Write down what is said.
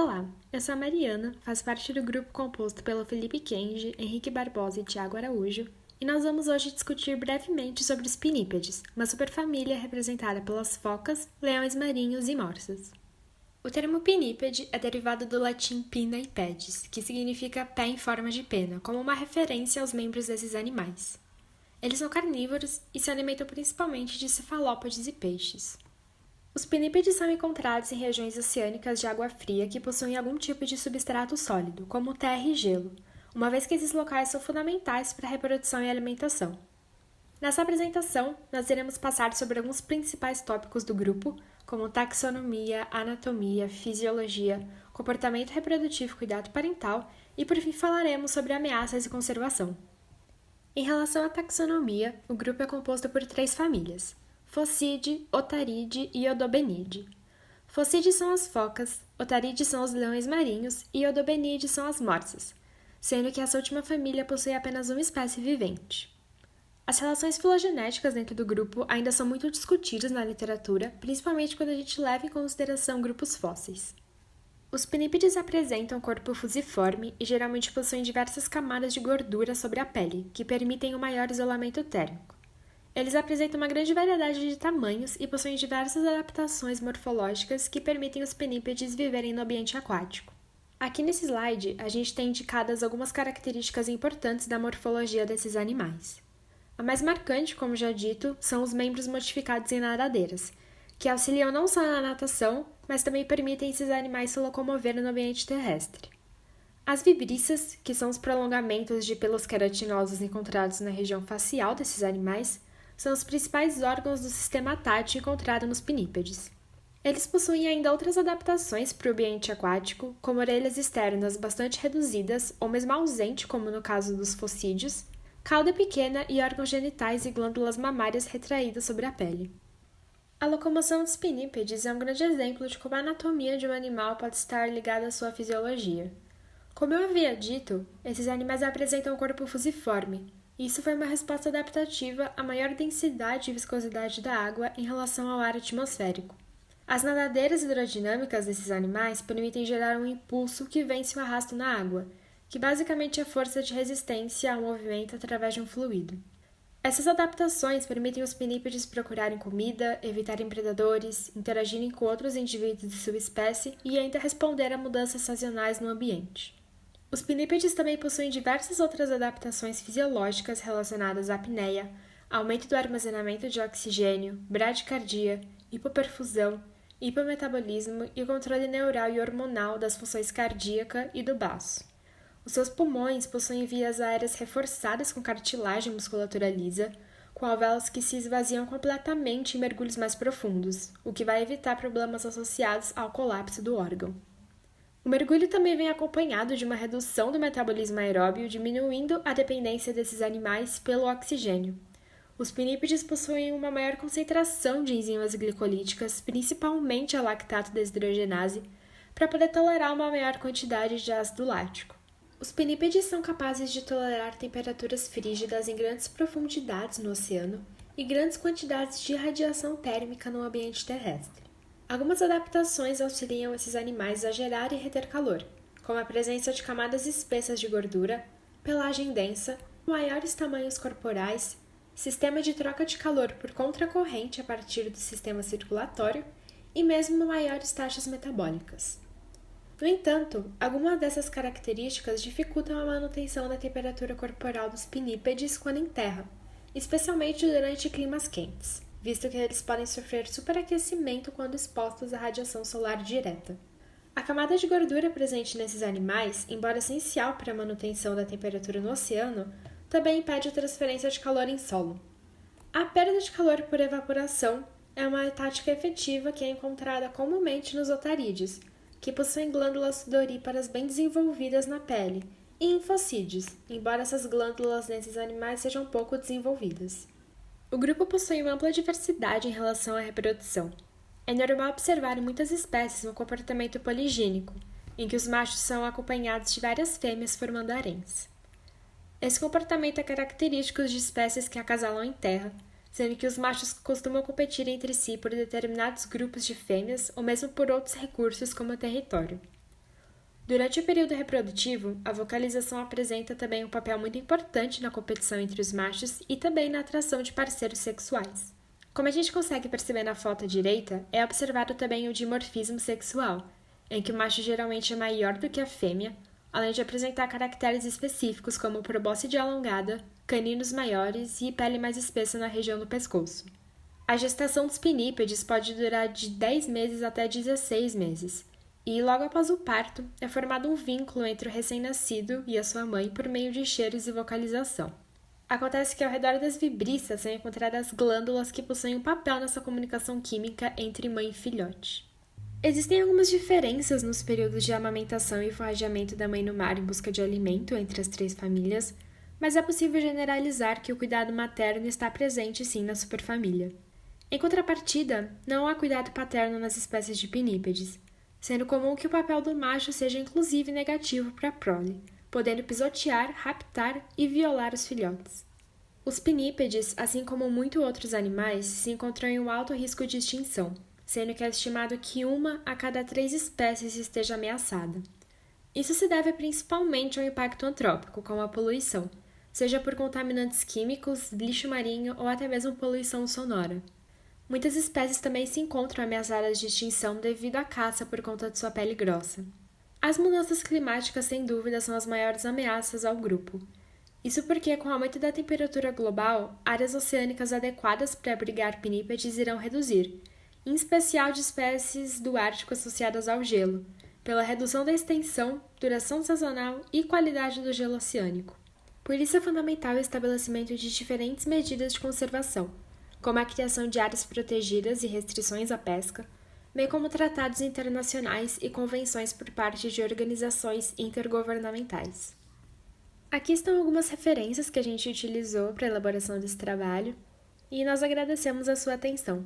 Olá, eu sou a Mariana, faço parte do grupo composto pelo Felipe Kenji, Henrique Barbosa e Tiago Araújo, e nós vamos hoje discutir brevemente sobre os pinípedes, uma superfamília representada pelas focas, leões marinhos e morsas. O termo pinípede é derivado do latim pinna e pedis, que significa pé em forma de pena, como uma referência aos membros desses animais. Eles são carnívoros e se alimentam principalmente de cefalópodes e peixes. Os pinípedes são encontrados em regiões oceânicas de água fria que possuem algum tipo de substrato sólido, como terra e gelo, uma vez que esses locais são fundamentais para a reprodução e alimentação. Nessa apresentação, nós iremos passar sobre alguns principais tópicos do grupo, como taxonomia, anatomia, fisiologia, comportamento reprodutivo e cuidado parental, e por fim falaremos sobre ameaças e conservação. Em relação à taxonomia, o grupo é composto por 3 famílias: Phocidae, Otaridae e Odobenide. Phocidae são as focas, Otaridae são os leões marinhos e Odobenide são as morsas, sendo que essa última família possui apenas uma espécie vivente. As relações filogenéticas dentro do grupo ainda são muito discutidas na literatura, principalmente quando a gente leva em consideração grupos fósseis. Os pinípedes apresentam corpo fusiforme e geralmente possuem diversas camadas de gordura sobre a pele, que permitem um maior isolamento térmico. Eles apresentam uma grande variedade de tamanhos e possuem diversas adaptações morfológicas que permitem os pinípedes viverem no ambiente aquático. Aqui nesse slide, a gente tem indicadas algumas características importantes da morfologia desses animais. A mais marcante, como já dito, são os membros modificados em nadadeiras, que auxiliam não só na natação, mas também permitem esses animais se locomover no ambiente terrestre. As vibriças, que são os prolongamentos de pelos queratinosos encontrados na região facial desses animais, são os principais órgãos do sistema tátil encontrado nos pinípedes. Eles possuem ainda outras adaptações para o ambiente aquático, como orelhas externas bastante reduzidas ou mesmo ausente, como no caso dos focídeos, cauda pequena e órgãos genitais e glândulas mamárias retraídas sobre a pele. A locomoção dos pinípedes é um grande exemplo de como a anatomia de um animal pode estar ligada à sua fisiologia. Como eu havia dito, esses animais apresentam um corpo fusiforme, e isso foi uma resposta adaptativa à maior densidade e viscosidade da água em relação ao ar atmosférico. As nadadeiras hidrodinâmicas desses animais permitem gerar um impulso que vence o arrasto na água, que basicamente é a força de resistência ao movimento através de um fluido. Essas adaptações permitem os pinípedes procurarem comida, evitarem predadores, interagirem com outros indivíduos de sua espécie e ainda responder a mudanças sazonais no ambiente. Os pinípedes também possuem diversas outras adaptações fisiológicas relacionadas à apneia, aumento do armazenamento de oxigênio, bradicardia, hipoperfusão, hipometabolismo e controle neural e hormonal das funções cardíaca e do baço. Os seus pulmões possuem vias aéreas reforçadas com cartilagem e musculatura lisa, com alvéolos que se esvaziam completamente em mergulhos mais profundos, o que vai evitar problemas associados ao colapso do órgão. O mergulho também vem acompanhado de uma redução do metabolismo aeróbio, diminuindo a dependência desses animais pelo oxigênio. Os pinípedes possuem uma maior concentração de enzimas glicolíticas, principalmente a lactato desidrogenase, para poder tolerar uma maior quantidade de ácido lático. Os pinípedes são capazes de tolerar temperaturas frígidas em grandes profundidades no oceano e grandes quantidades de radiação térmica no ambiente terrestre. Algumas adaptações auxiliam esses animais a gerar e reter calor, como a presença de camadas espessas de gordura, pelagem densa, maiores tamanhos corporais, sistema de troca de calor por contracorrente a partir do sistema circulatório e mesmo maiores taxas metabólicas. No entanto, algumas dessas características dificultam a manutenção da temperatura corporal dos pinípedes quando em terra, especialmente durante climas quentes, visto que eles podem sofrer superaquecimento quando expostos à radiação solar direta. A camada de gordura presente nesses animais, embora essencial para a manutenção da temperatura no oceano, também impede a transferência de calor em solo. A perda de calor por evaporação é uma tática efetiva que é encontrada comumente nos otarídeos, que possuem glândulas sudoríparas bem desenvolvidas na pele, e em focídeos, embora essas glândulas nesses animais sejam pouco desenvolvidas. O grupo possui uma ampla diversidade em relação à reprodução. É normal observar em muitas espécies um comportamento poligínico, em que os machos são acompanhados de várias fêmeas formando haréns. Esse comportamento é característico de espécies que acasalam em terra, sendo que os machos costumam competir entre si por determinados grupos de fêmeas ou mesmo por outros recursos como o território. Durante o período reprodutivo, a vocalização apresenta também um papel muito importante na competição entre os machos e também na atração de parceiros sexuais. Como a gente consegue perceber na foto à direita, é observado também o dimorfismo sexual, em que o macho geralmente é maior do que a fêmea, além de apresentar caracteres específicos como probóscide alongada, caninos maiores e pele mais espessa na região do pescoço. A gestação dos pinípedes pode durar de 10 meses até 16 meses, e logo após o parto é formado um vínculo entre o recém-nascido e a sua mãe por meio de cheiros e vocalização. Acontece que ao redor das vibriças são encontradas glândulas que possuem um papel nessa comunicação química entre mãe e filhote. Existem algumas diferenças nos períodos de amamentação e forrageamento da mãe no mar em busca de alimento entre as 3 famílias, mas é possível generalizar que o cuidado materno está presente sim na superfamília. Em contrapartida, não há cuidado paterno nas espécies de pinípedes, sendo comum que o papel do macho seja inclusive negativo para a prole, podendo pisotear, raptar e violar os filhotes. Os pinípedes, assim como muitos outros animais, se encontram em um alto risco de extinção, sendo que é estimado que 1 a cada 3 espécies esteja ameaçada. Isso se deve principalmente ao impacto antrópico, como a poluição, seja por contaminantes químicos, lixo marinho ou até mesmo poluição sonora. Muitas espécies também se encontram ameaçadas de extinção devido à caça por conta de sua pele grossa. As mudanças climáticas, sem dúvida, são as maiores ameaças ao grupo. Isso porque, com o aumento da temperatura global, áreas oceânicas adequadas para abrigar pinípedes irão reduzir, em especial de espécies do Ártico associadas ao gelo, pela redução da extensão, duração sazonal e qualidade do gelo oceânico. Por isso é fundamental o estabelecimento de diferentes medidas de conservação, como a criação de áreas protegidas e restrições à pesca, bem como tratados internacionais e convenções por parte de organizações intergovernamentais. Aqui estão algumas referências que a gente utilizou para a elaboração desse trabalho e nós agradecemos a sua atenção.